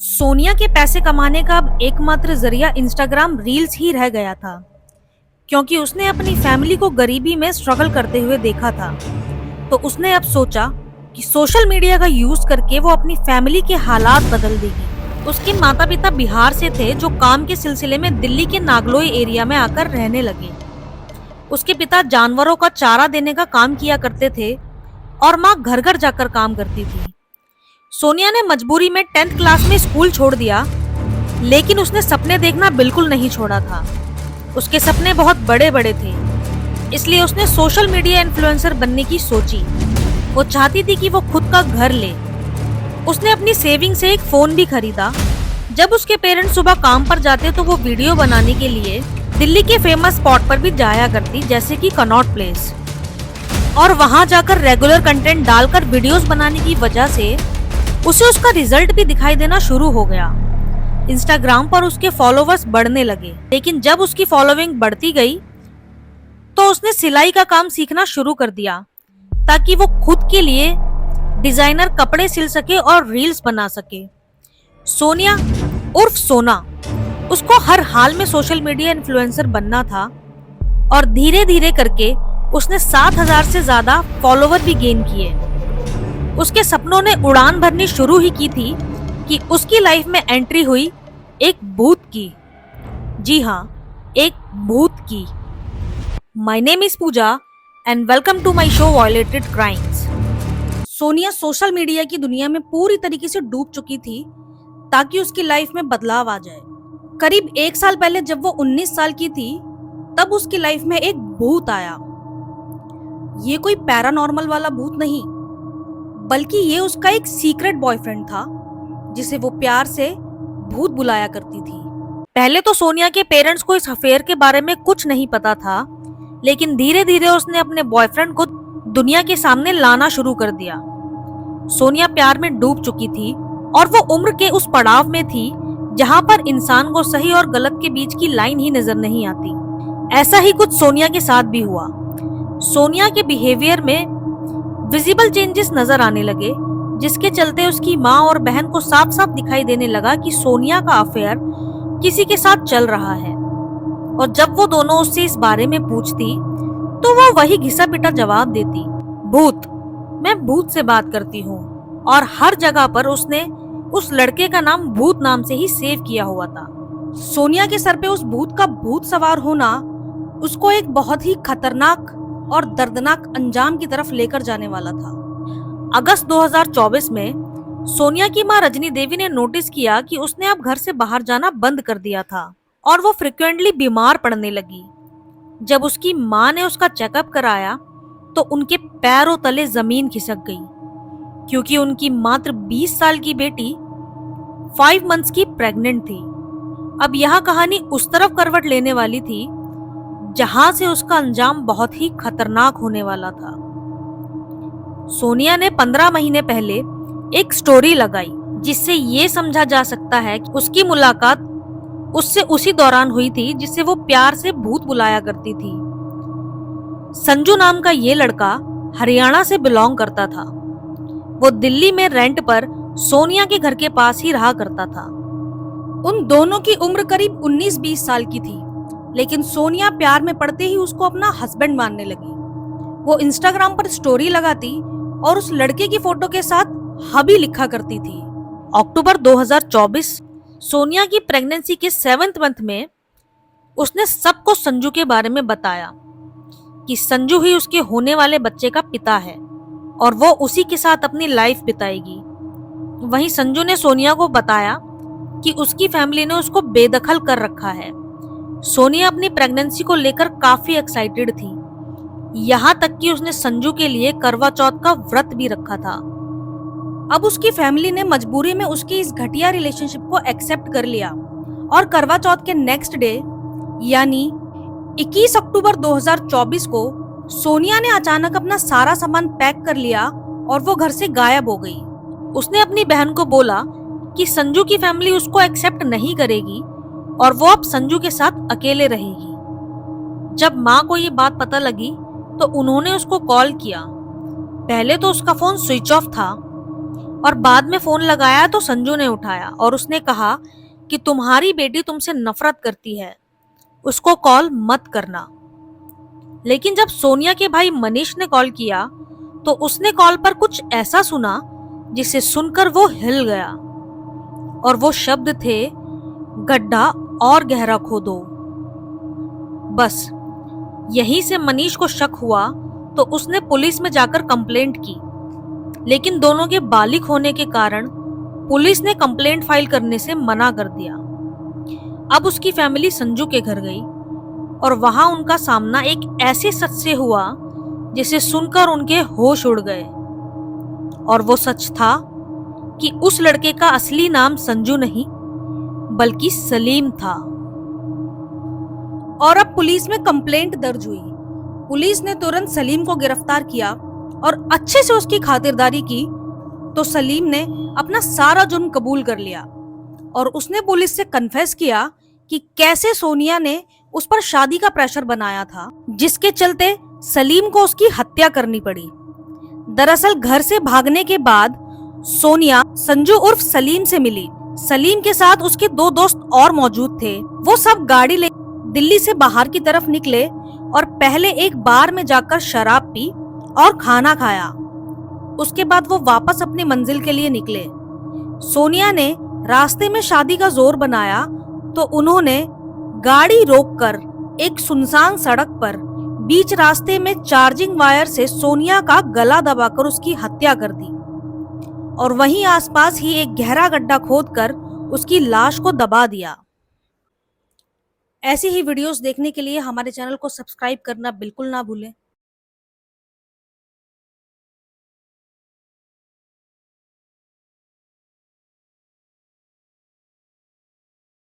सोनिया के पैसे कमाने का अब एकमात्र जरिया इंस्टाग्राम रील्स ही रह गया था, क्योंकि उसने अपनी फैमिली को गरीबी में स्ट्रगल करते हुए देखा था। तो उसने अब सोचा कि सोशल मीडिया का यूज करके वो अपनी फैमिली के हालात बदल देगी। उसके माता पिता बिहार से थे, जो काम के सिलसिले में दिल्ली के नागलोई एरिया में आकर रहने लगे। उसके पिता जानवरों का चारा देने का काम किया करते थे और माँ घर घर जाकर काम करती थी। सोनिया ने मजबूरी में 10th क्लास में स्कूल छोड़ दिया, लेकिन उसने सपने देखना बिल्कुल नहीं छोड़ा था। उसके सपने बहुत बड़े बड़े थे, इसलिए उसने सोशल मीडिया इन्फ्लुएंसर बनने की सोची। वो चाहती थी कि वो खुद का घर ले। उसने अपनी सेविंग से एक फोन भी खरीदा। जब उसके पेरेंट्स सुबह काम पर जाते तो वो वीडियो बनाने के लिए दिल्ली के फेमस स्पॉट पर भी जाया करती, जैसे कि कनॉट प्लेस, और वहां जाकर रेगुलर कंटेंट डालकर वीडियोस बनाने की वजह से उसे उसका रिजल्ट भी दिखाई देना शुरू हो गया। इंस्टाग्राम पर उसके फॉलोवर्स बढ़ने लगे, लेकिन जब उसकी फॉलोइंग बढ़ती गई तो उसने सिलाई का काम सीखना शुरू कर दिया, ताकि वो खुद के लिए डिजाइनर कपड़े सिल सके और रील्स बना सके। सोनिया उर्फ सोना, उसको हर हाल में सोशल मीडिया इन्फ्लुएंसर बनना था, और धीरे धीरे करके उसने 7,000 से ज्यादा फॉलोवर भी गेन किए। उसके सपनों ने उड़ान भरनी शुरू ही की थी कि उसकी लाइफ में एंट्री हुई एक भूत की। जी हाँ, एक भूत की। My name is Pooja and welcome to my show violated crimes. Sonia social media की दुनिया में पूरी तरीके से डूब चुकी थी, ताकि उसकी लाइफ में बदलाव आ जाए। करीब 1 साल पहले जब वो 19 साल की थी, तब उसकी लाइफ में एक भूत आया। ये कोई पैरानॉर्मल वाला भूत नहीं, बल्कि ये उसका एक सीक्रेट बॉयफ्रेंड था, जिसे वो प्यार से भूत बुलाया करती थी। पहले तो सोनिया के पेरेंट्स को इस अफेयर के बारे में कुछ नहीं पता था, लेकिन धीरे धीरे उसने अपने बॉयफ्रेंड को दुनिया के सामने लाना शुरू कर दिया। सोनिया प्यार में डूब चुकी थी, और वो उम्र के उस पड़ाव में थी जहां पर इंसान को सही और गलत के बीच की लाइन ही नजर नहीं आती। ऐसा ही कुछ सोनिया के साथ भी हुआ। सोनिया के बिहेवियर में विजिबल चेंजेस नजर आने लगे, जिसके चलते उसकी माँ और बहन को साफ साफ दिखाई देने लगा कि सोनिया का अफेयर किसी के साथ चल रहा है। और जब वो दोनों उससे इस बारे में पूछती, तो वो वही घिसा पिटा जवाब देती, भूत, मैं भूत से बात करती हूँ। और हर जगह पर उसने उस लड़के का नाम भूत नाम से ही सेव किया हुआ था। सोनिया के सर पे उस भूत का भूत सवार होना उसको एक बहुत ही खतरनाक और दर्दनाक अंजाम की तरफ लेकर जाने वाला था। अगस्त 2024 में सोनिया की मां रजनी देवी ने नोटिस किया कि उसने अब घर से बाहर जाना बंद कर दिया था, और वो फ्रिक्वेंटली बीमार पड़ने लगी। जब उसकी मां ने उसका चेकअप कराया, तो उनके पैरों तले जमीन खिसक गई, क्योंकि उनकी मात्र 20 साल की बेटी 5 मंथ्स की प्रेग्नेंट थी। अब यह कहानी उस तरफ करवट लेने वाली थी जहां से उसका अंजाम बहुत ही खतरनाक होने वाला था। सोनिया ने 15 महीने पहले एक स्टोरी लगाई, जिससे ये समझा जा सकता है कि उसकी मुलाकात उससे उसी दौरान हुई थी जिससे वो प्यार से भूत बुलाया करती थी। संजू नाम का ये लड़का हरियाणा से बिलोंग करता था। वो दिल्ली में रेंट पर सोनिया के घर के पास ही रहा करता था। उन दोनों की उम्र करीब 19-20 साल की थी, लेकिन सोनिया प्यार में पड़ते ही उसको अपना हस्बैंड मानने लगी। वो इंस्टाग्राम पर स्टोरी लगाती और उस लड़के की फोटो के साथ हबी लिखा करती थी। अक्टूबर 2024 सोनिया की प्रेगनेंसी के 7th मंथ में उसने सबको संजू के बारे में बताया कि संजू ही उसके होने वाले बच्चे का पिता है, और वो उसी के साथ अपनी लाइफ बिताएगी। वहीं संजू ने सोनिया को बताया कि उसकी फैमिली ने उसको बेदखल कर रखा है। सोनिया अपनी प्रेगनेंसी को लेकर काफी एक्साइटेड थी, यहाँ तक कि उसने संजू के लिए करवा चौथ का व्रत भी रखा था। अब उसकी फैमिली ने मजबूरी में उसकी इस घटिया रिलेशनशिप को एक्सेप्ट कर लिया, और करवा चौथ के नेक्स्ट डे यानी 21 अक्टूबर 2024 को सोनिया ने अचानक अपना सारा सामान पैक कर लिया और वो घर से गायब हो गई। उसने अपनी बहन को बोला कि संजू की फैमिली उसको एक्सेप्ट नहीं करेगी और वो अब संजू के साथ अकेले रहेगी। जब माँ को ये बात पता लगी, तो उन्होंने उसको कॉल किया। पहले तो उसका फोन स्विच ऑफ था, और बाद में फोन लगाया तो संजू ने उठाया और उसने कहा कि तुम्हारी बेटी तुमसे नफरत करती है, उसको कॉल मत करना। लेकिन जब सोनिया के भाई मनीष ने कॉल किया तो उसने कॉल पर कुछ ऐसा सुना जिसे सुनकर वो हिल गया, और वो शब्द थे, गड्ढा और गहरा खोदो। बस यहीं से मनीष को शक हुआ तो उसने पुलिस में जाकर कंप्लेंट की, लेकिन दोनों के बालिग होने के कारण पुलिस ने कंप्लेंट फाइल करने से मना कर दिया। अब उसकी फैमिली संजू के घर गई और वहां उनका सामना एक ऐसे सच से हुआ जिसे सुनकर उनके होश उड़ गए। और वो सच था कि उस लड़के का असली नाम संजू नहीं बल्कि सलीम था। और अब पुलिस में कंप्लेंट दर्ज हुई। पुलिस ने तुरंत सलीम को गिरफ्तार किया और अच्छे से उसकी खातिरदारी की तो सलीम ने अपना सारा जुर्म कबूल कर लिया और उसने पुलिस से कन्फेस किया कि कैसे सोनिया ने उस पर शादी का प्रेशर बनाया था, जिसके चलते सलीम को उसकी हत्या करनी पड़ी। दरअसल घर से भागने के बाद सोनिया संजू उर्फ सलीम से मिली। सलीम के साथ उसके 2 दोस्त और मौजूद थे। वो सब गाड़ी ले दिल्ली से बाहर की तरफ निकले और पहले एक बार में जाकर शराब पी और खाना खाया। उसके बाद वो वापस अपनी मंजिल के लिए निकले। सोनिया ने रास्ते में शादी का जोर बनाया तो उन्होंने गाड़ी रोककर एक सुनसान सड़क पर बीच रास्ते में चार्जिंग वायर से सोनिया का गला दबाकर उसकी हत्या कर दी और वहीं आसपास ही एक गहरा गड्ढा खोदकर उसकी लाश को दबा दिया। ऐसी ही वीडियोस देखने के लिए हमारे चैनल को सब्सक्राइब करना बिल्कुल ना भूलें।